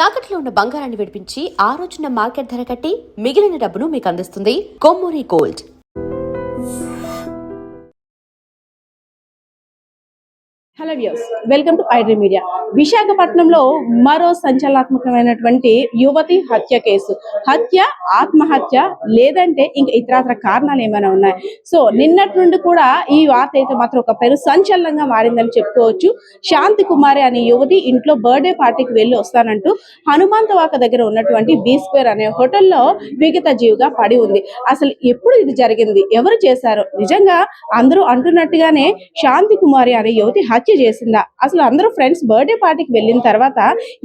తాకట్లో ఉన్న బంగారాన్ని విడిపించి ఆ రోజున మార్కెట్ ధర కట్టి మిగిలిన డబ్బును మీకు అందిస్తుంది Kommuri gold. Hello views, welcome to iDream media. విశాఖపట్నంలో మరో సంచలనాత్మకమైనటువంటి యువతి హత్య కేసు. హత్య, ఆత్మహత్య, లేదంటే ఇంకా ఇతరత్ర కారణాలు ఏమైనా ఉన్నాయి. సో నిన్నటి నుండి కూడా ఈ వార్త అయితే మాత్రం ఒక పెను సంచలనంగా మారిందని చెప్పుకోవచ్చు. శాంతి కుమారి అనే యువతి ఇంట్లో బర్త్డే పార్టీకి వెళ్ళి వస్తానంటూ హనుమంతవాక దగ్గర ఉన్నటువంటి బీ స్క్వేర్ అనే హోటల్లో విగత జీవిగా పడి ఉంది. అసలు ఎప్పుడు ఇది జరిగింది, ఎవరు చేశారు? నిజంగా అందరూ అంటున్నట్టుగానే శాంతి కుమారి అనే యువతి హత్య చేసిందా? అసలు అందరూ ఫ్రెండ్స్ బర్త్డే పార్టీకి వెళ్ళిన తర్వాత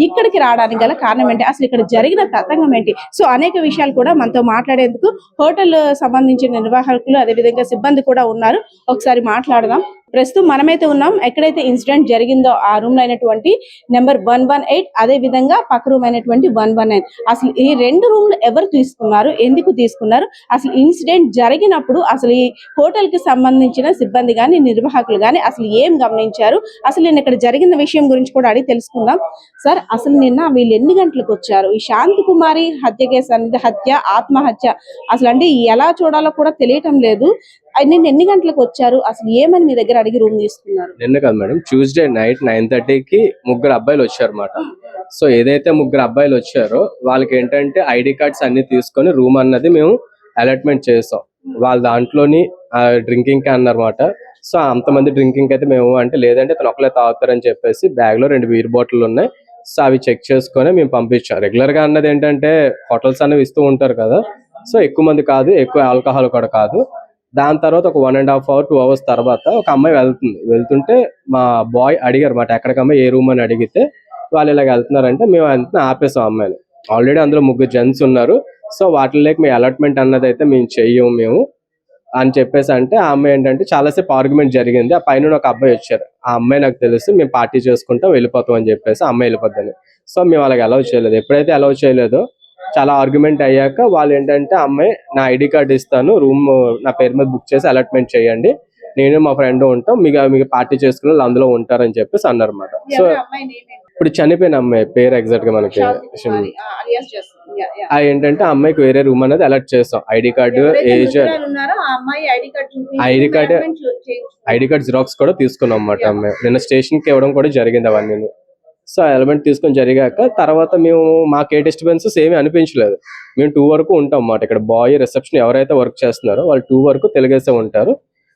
ఇక్కడికి రావడానికి గల కారణం ఏంటి, అసలు ఇక్కడ జరిగిన తతంగం ఏంటి? సో అనేక విషయాలు కూడా మనతో మాట్లాడేందుకు హోటల్ సంబంధించిన నిర్వాహకులు అదేవిధంగా సిబ్బంది కూడా ఉన్నారు. ఒకసారి మాట్లాడదాం. ప్రస్తుతం మనమైతే ఉన్నాం ఎక్కడైతే ఇన్సిడెంట్ జరిగిందో ఆ రూమ్ లో అయినటువంటి నెంబర్ 118, అదే విధంగా పక్క రూమ్ అయినటువంటి 119. అసలు ఈ రెండు రూమ్లు ఎవరు తీసుకున్నారు, ఎందుకు తీసుకున్నారు, అసలు ఇన్సిడెంట్ జరిగినప్పుడు అసలు ఈ హోటల్ కి సంబంధించిన సిబ్బంది గాని నిర్వాహకులు గాని అసలు ఏం గమనించారు, అసలు నేను ఇక్కడ జరిగిన విషయం గురించి కూడా అడిగి తెలుసుకుందాం. సార్, అసలు నిన్న వీళ్ళు ఎన్ని గంటలకు వచ్చారు? ఈ శాంతి కుమారి హత్య కేసు అనేది హత్య, ఆత్మహత్య, అసలు అంటే ఎలా చూడాలో కూడా తెలియటం లేదు. నిన్న ఎన్ని గంటలకు వచ్చారు, అసలు ఏమని మీ దగ్గర అడిగి రూమ్ తీసుకున్నారు? నిన్న కాదు మేడం, ట్యూస్డే నైట్ 9:30కి ముగ్గురు అబ్బాయిలు వచ్చారు అన్నమాట. సో ఏదైతే ముగ్గురు అబ్బాయిలు వచ్చారో వాళ్ళకి ఏంటంటే ఐడి కార్డ్స్ అన్ని తీసుకొని రూమ్ అన్నది మేము అలాట్మెంట్ చేసాం. వాళ్ళ దాంట్లోని డ్రింకింగ్ కి అన్నమాట. సో అంతమంది డ్రింకింగ్ అయితే మేము అంటే లేదంటే తను ఒకలే తాగుతారని చెప్పేసి బ్యాగ్ లో 2 బీర్ బాటిల్ ఉన్నాయి. సో అవి చెక్ చేసుకొని మేము పంపించాం. రెగ్యులర్ గా అన్నది ఏంటంటే హోటల్స్ అనేవి ఇస్తూ ఉంటారు కదా, సో ఎక్కువ మంది కాదు, ఎక్కువ ఆల్కహాల్ కూడా కాదు. దాని తర్వాత ఒక 1.5 hour 2 hours తర్వాత ఒక అమ్మాయి వెళ్తుంటే మా బాయ్ అడిగారు మాట ఎక్కడికమ్మా ఏ రూమ్ అని అడిగితే వాళ్ళు ఇలాగ వెళ్తున్నారంటే మేము వెళ్తున్నా ఆపేసాం అమ్మాయిని. ఆల్రెడీ అందులో 3 జెంట్స్ ఉన్నారు. సో వాటిలోకి మీ అలాట్మెంట్ అన్నది అయితే మేము చెయ్యము మేము అని చెప్పేసి అంటే ఆ అమ్మాయి ఏంటంటే చాలాసేపు ఆర్గ్యుమెంట్ జరిగింది. ఆ పైన ఒక అబ్బాయి వచ్చారు. ఆ అమ్మాయి నాకు తెలుసు మేము పార్టీ చేసుకుంటాం వెళ్ళిపోతాం అని చెప్పేసి ఆ అమ్మాయి వెళ్ళిపోద్దని. సో మేము అలాగ అలౌ చేయలేదు. ఎప్పుడైతే అలౌ చేయలేదో చాలా ఆర్గ్యుమెంట్ అయ్యాక వాళ్ళు ఏంటంటే అమ్మాయి నా ఐడి కార్డు ఇస్తాను, రూమ్ నా పేరు మీద బుక్ చేసి అలాట్మెంట్ చేయండి, నేను మా ఫ్రెండ్ ఉంటాం, మీకు పార్టీ చేసుకుని వాళ్ళు అందులో ఉంటారని చెప్పేసి అన్నారు అనమాట. సో ఇప్పుడు చనిపోయిన అమ్మాయి పేరు ఎగ్జాక్ట్ గా మనకి ఏంటంటే ఆ అమ్మాయికి వేరే రూమ్ అనేది అలర్ట్ చేస్తాం. ID card, age, ID card xerox కూడా తీసుకున్నాం అన్నమాట. అమ్మాయి నిన్న స్టేషన్ కి ఇవ్వడం కూడా జరిగింది అవన్నీ. సో ఎలిమెంట్ తీసుకొని జరిగాక తర్వాత మేము మాకు ఏ డిస్టర్బెన్సెస్ ఏమీ అనిపించలేదు. మేము 2 వరకు ఉంటాం అన్నమాట. ఇక్కడ బాయ్ రిసెప్షన్ ఎవరైతే వర్క్ చేస్తున్నారో వాళ్ళు 2 వరకు తెలుగేసే ఉంటారు.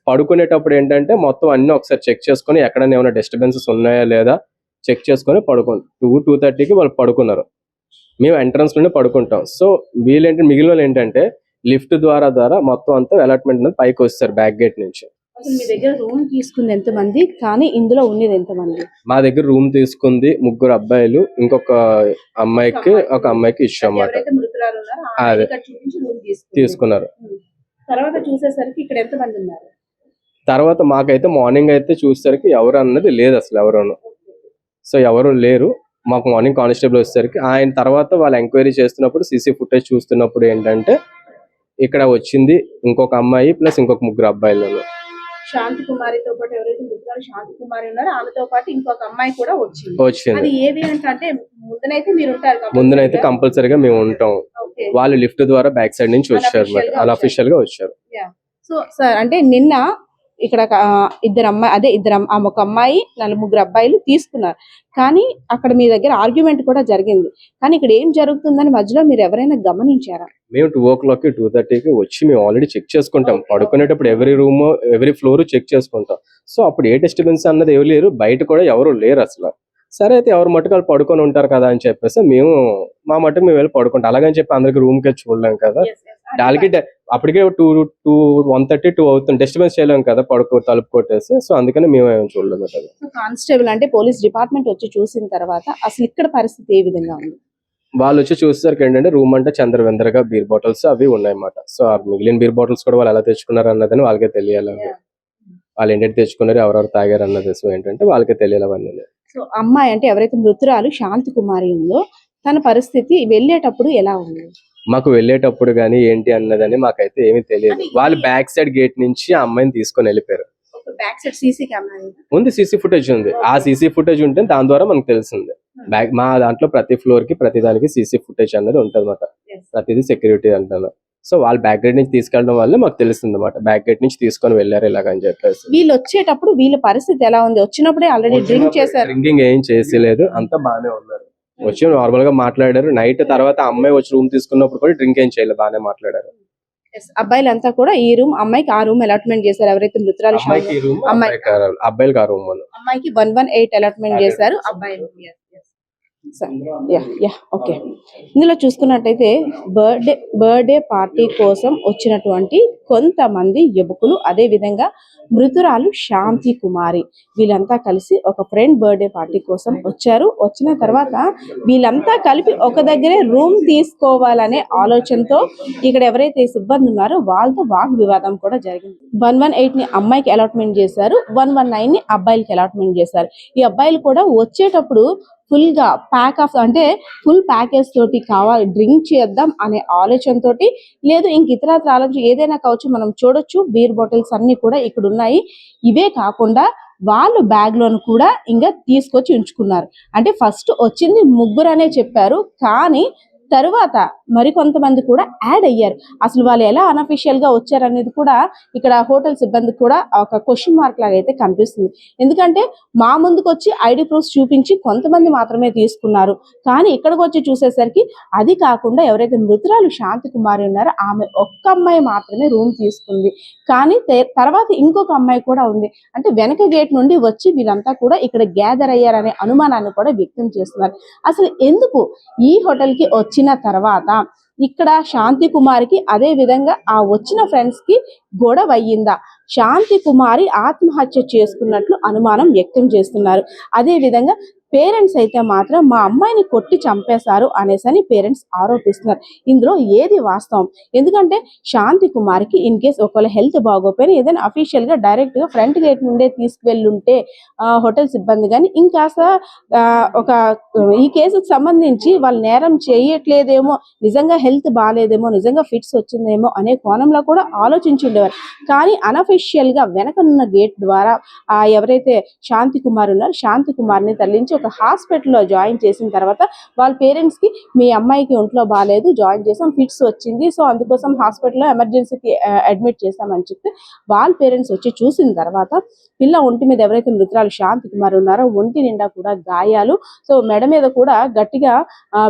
పడుకునేటప్పుడు ఏంటంటే మొత్తం అన్ని ఒకసారి చెక్ చేసుకుని ఎక్కడైనా ఏమైనా డిస్టర్బెన్సెస్ ఉన్నాయా లేదా చెక్ చేసుకుని 2:30కి వాళ్ళు పడుకున్నారు. మేము ఎంట్రన్స్ లోనే పడుకుంటాం. సో వీళ్ళేంటి మిగిలిన వాళ్ళు ఏంటంటే లిఫ్ట్ ద్వారా మొత్తం అంతా అలాట్మెంట్ అనేది పైకి వస్తారు బ్యాక్ గేట్ నుంచి. అసలు మీ దగ్గర రూమ్ తీసుకుంది ఎంతమంది, కానీ ఇందులో ఉండేది ఎంతమంది? మా దగ్గర రూమ్ తీసుకుంది 3 అబ్బాయిలు, ఇంకొక అమ్మాయికి ఇచ్చాం అన్నమాట. అదే తీసుకున్నారు. తర్వాత చూసేసరికి ఇక్కడ ఎంతమంది ఉన్నారు? తర్వాత మాకైతే మార్నింగ్ అయితే చూసేసరికి ఎవరు అన్నది లేదు, అసలు ఎవరును. సో ఎవరు లేరు. మాకు మార్నింగ్ కానిస్టేబుల్ వచ్చేసరికి ఆయన తర్వాత వాళ్ళు ఎంక్వైరీ చేస్తున్నప్పుడు సీసీ ఫుటేజ్ చూస్తున్నప్పుడు ఏంటంటే ఇక్కడ వచ్చింది ఇంకొక అమ్మాయి ప్లస్ ఇంకొక 3 అబ్బాయిలు. శాంతి కుమారితో పాటు ఎవరైతే మృతురాలు శాంతి కుమారి ఉన్నారో ఆమెతో పాటు ఇంకొక అమ్మాయి కూడా వచ్చింది. అది ఏది అంటే ముందునైతే కంపల్సరీగా మేము ఉంటాం. వాళ్ళు లిఫ్ట్ ద్వారా బ్యాక్ సైడ్ నుంచి వచ్చారు, అన్అఫీషియల్ గా వచ్చారు. సో సార్, అంటే నిన్న ఇక్కడ ఒక అమ్మాయి 3 అబ్బాయిలు తీసుకున్నారు, కానీ అక్కడ మీ దగ్గర ఆర్గ్యుమెంట్ కూడా జరిగింది. కానీ ఇక్కడ ఏం జరుగుతుందని మధ్యలో మీరు ఎవరైనా గమనించారా? మేము 2 o'clock 2:30కి వచ్చి మేము ఆల్రెడీ చెక్ చేసుకుంటాం. పడుకునేటప్పుడు ఎవరి రూమ్ ఎవరి ఫ్లోర్ చెక్ చేసుకుంటాం. సో అప్పుడు ఏ డిస్టర్బెన్స్ అన్నది ఎవరు లేరు, బయట కూడా ఎవరు లేరు అసలు. సరే అయితే ఎవరు మట్టుకు వాళ్ళు పడుకొని ఉంటారు కదా అని చెప్పేసి మేము మా మట్టుకు మేము వెళ్ళి పడుకుంటాం. అలాగని చెప్పి అందరికి రూమ్ కి చూడలేం కదా, వాళ్ళకి అప్పటికే 1:30-2 అవుతుంది, డిస్టర్బెన్స్ చేయలేము కదా తలుపు కొట్టేసి. సో అందుకని మేము చూడలేము. కానిస్టేబుల్ అంటే పోలీస్ డిపార్ట్మెంట్ వచ్చి చూసిన తర్వాత అసలు ఇక్కడ పరిస్థితి ఏ విధంగా ఉంది? వాళ్ళు వచ్చి చూసేసరికి ఏంటంటే రూమ్ అంటే చంద్రవేంద్రగా బీర్ బాటిల్స్ అవి ఉన్నాయన్నమాట. సో ఆ మిగిలిన బీర్ బాటిల్స్ కూడా వాళ్ళు ఎలా తెచ్చుకున్నారు అన్నదని వాళ్ళకే తెలియాలి. వాళ్ళు ఏంటంటే తెచ్చుకున్నారు, ఎవరెవరు తాగారు అన్నది సో ఏంటంటే వాళ్ళకే తెలియాలి అవన్నీ. సో అమ్మాయి అంటే ఎవరైతే మృతురాలు శాంతి కుమారి ఉందో తన పరిస్థితి వెళ్ళేటప్పుడు ఎలా ఉంది? మాకు వెళ్ళేటప్పుడు గానీ ఏంటి అన్నదని మాకైతే ఏమీ తెలియదు. వాళ్ళు బ్యాక్ సైడ్ గేట్ నుంచి ఆ అమ్మాయిని తీసుకొని వెళ్ళిపోయారు. బ్యాక్ సైడ్ సీసీ కెమెరా ఉంది, సీసీ ఫుటేజ్ ఉంది. ఆ సీసీ ఫుటేజ్ ఉంటే దాని ద్వారా మనకు తెలిసింది. మా దాంట్లో ప్రతి ఫ్లోర్ కి ప్రతి దానికి సీసీ ఫుటేజ్ అనేది ఉంటుంది అనమాట. ప్రతిదీ సెక్యూరిటీ అంటున్నారు. సో వాళ్ళు బ్యాక్ గేట్ నుంచి తీసుకెళ్ళడం వల్ల మాకు తెలుస్తుంది అనమాట. బ్యాక్ గేట్ నుంచి తీసుకొని వెళ్ళారు ఇలాగని చెప్పేసి. వీళ్ళు వచ్చేటప్పుడు వీళ్ళ పరిస్థితి ఎలా ఉంది? వచ్చినప్పుడే ఆల్రెడీ డ్రింక్ చేశారు? డ్రింకింగ్ ఏం చేసేలేదు, అంతా బాగానే ఉన్నారు. వచ్చి నార్మల్ గా మాట్లాడారు. నైట్ తర్వాత అమ్మాయి వచ్చి రూమ్ తీసుకున్నప్పుడు కూడా డ్రింక్ ఏం చేయలేదు, బాగానే మాట్లాడారు. అబ్బాయిలంతా కూడా ఈ రూమ్, అమ్మాయికి ఆ రూమ్ అలాట్మెంట్ చేశారు. ఎవరైతే మృతురాలు అమ్మాయికి ఈ రూమ్, అబ్బాయిలకి ఆ రూమ్. అమ్మాయికి 118 అలాట్మెంట్ చేశారు, అబ్బాయిలకి ఓకే. ఇందులో చూసుకున్నట్టయితే బర్త్డే పార్టీ కోసం వచ్చినటువంటి కొంతమంది యువకులు, అదే విధంగా మృతురాలు శాంతి కుమారి, వీళ్ళంతా కలిసి ఒక ఫ్రెండ్ బర్త్డే పార్టీ కోసం వచ్చారు. వచ్చిన తర్వాత వీళ్ళంతా కలిపి ఒక దగ్గరే రూమ్ తీసుకోవాలనే ఆలోచనతో ఇక్కడ ఎవరైతే సిబ్బంది ఉన్నారో వాళ్ళతో వాగ్ వివాదం కూడా జరిగింది. 118 ని అమ్మాయికి అలాట్మెంట్ చేశారు, 119 ని అబ్బాయిలకి అలాట్మెంట్ చేశారు. ఈ అబ్బాయిలు కూడా వచ్చేటప్పుడు ఫుల్ గా ప్యాక్ ఆఫ్, అంటే ఫుల్ ప్యాకేజ్ తోటి కావాలి, డ్రింక్ చేద్దాం అనే ఆలోచనతో, లేదు ఇంక ఇతరత్ర ఆలోచన ఏదైనా కావచ్చు. మనం చూడొచ్చు బీర్ బాటిల్స్ అన్ని కూడా ఇక్కడ ఉన్నాయి. ఇవే కాకుండా వాళ్ళు బ్యాగ్ లోను కూడా ఇంకా తీసుకొచ్చి ఉంచుకున్నారు. అంటే ఫస్ట్ వచ్చింది ముగ్గురు అనే చెప్పారు, కానీ తరువాత మరికొంతమంది కూడా యాడ్ అయ్యారు. అసలు వాళ్ళు ఎలా అనఫిషియల్ గా వచ్చారనేది కూడా ఇక్కడ హోటల్ సిబ్బందికి కూడా ఒక క్వశ్చన్ మార్క్ లాగా అయితే కనిపిస్తుంది. ఎందుకంటే మా ముందుకు వచ్చి ఐడి ప్రూఫ్స్ చూపించి కొంతమంది మాత్రమే తీసుకున్నారు, కానీ ఇక్కడికి వచ్చి చూసేసరికి అది కాకుండా ఎవరైతే మృతురాలు శాంతి కుమారి ఉన్నారో ఆమె ఒక్క అమ్మాయి మాత్రమే రూమ్ తీసుకుంది. కానీ తర్వాత ఇంకొక అమ్మాయి కూడా ఉంది. అంటే వెనక గేట్ నుండి వచ్చి వీళ్ళంతా కూడా ఇక్కడ గ్యాదర్ అయ్యారనే అనుమానాన్ని కూడా వ్యక్తం చేస్తున్నారు. అసలు ఎందుకు ఈ హోటల్ కి వచ్చిన తర్వాత ఇక్కడ శాంతి కుమారికి అదే విధంగా ఆ వచ్చిన ఫ్రెండ్స్ కి గొడవ అయ్యిందా, శాంతి కుమారి ఆత్మహత్య చేసుకున్నట్లు అనుమానం వ్యక్తం చేస్తున్నారు. అదే విధంగా పేరెంట్స్ అయితే మాత్రం మా అమ్మాయిని కొట్టి చంపేశారు అనేసని పేరెంట్స్ ఆరోపిస్తున్నారు. ఇందులో ఏది వాస్తవం? ఎందుకంటే శాంతి కుమార్కి ఇన్ కేస్ ఒకవేళ హెల్త్ బాగోపోయినా ఏదైనా అఫీషియల్ గా డైరెక్ట్ గా ఫ్రంట్ గేట్ నుండే తీసుకువెళ్ళుంటే హోటల్ సిబ్బంది కానీ ఇంకాస ఒక ఈ కేసుకు సంబంధించి వాళ్ళు నేరం చేయట్లేదేమో, నిజంగా హెల్త్ బాగాలేదేమో, నిజంగా ఫిట్స్ వచ్చిందేమో అనే కోణంలో కూడా ఆలోచించి ఉండేవారు. కానీ అనఫిషియల్ గా వెనకనున్న గేట్ ద్వారా ఎవరైతే శాంతి కుమార్ ఉన్నారో శాంతి కుమార్ని తరలించి ఒక హాస్పిటల్లో జాయిన్ చేసిన తర్వాత వాళ్ళ పేరెంట్స్ కి మీ అమ్మాయికి ఒంట్లో బాగాలేదు, జాయిన్ చేసాం, ఫిట్స్ వచ్చింది, సో అందుకోసం హాస్పిటల్లో ఎమర్జెన్సీకి అడ్మిట్ చేసామని చెప్తే వాళ్ళ పేరెంట్స్ వచ్చి చూసిన తర్వాత పిల్ల ఒంటి మీద ఎవరైతే మృతురాలు శాంతి కుమార్ ఉన్నారో ఒంటి నిండా కూడా గాయాలు, సో మెడ మీద కూడా గట్టిగా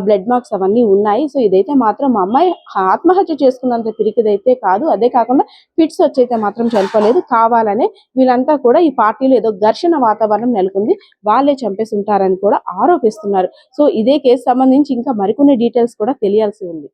బ్లడ్ మార్క్స్ అవన్నీ ఉన్నాయి. సో ఇదైతే మాత్రం మా అమ్మాయి ఆత్మహత్య చేసుకున్నంత పిరికిదైతే కాదు, అదే కాకుండా ఫిట్స్ వచ్చైతే మాత్రం చనిపోలేదు, కావాలనే వీళ్ళంతా కూడా ఈ పార్టీలో ఏదో ఘర్షణ వాతావరణం నెలకొంది, వాళ్ళే చంపేసి ఉంటారని కూడా ఆరోపిస్తున్నారు. సో ఇదే కేసు సంబంధించి ఇంకా మరికొన్ని డీటెయిల్స్ కూడా తెలియాల్సి ఉంది.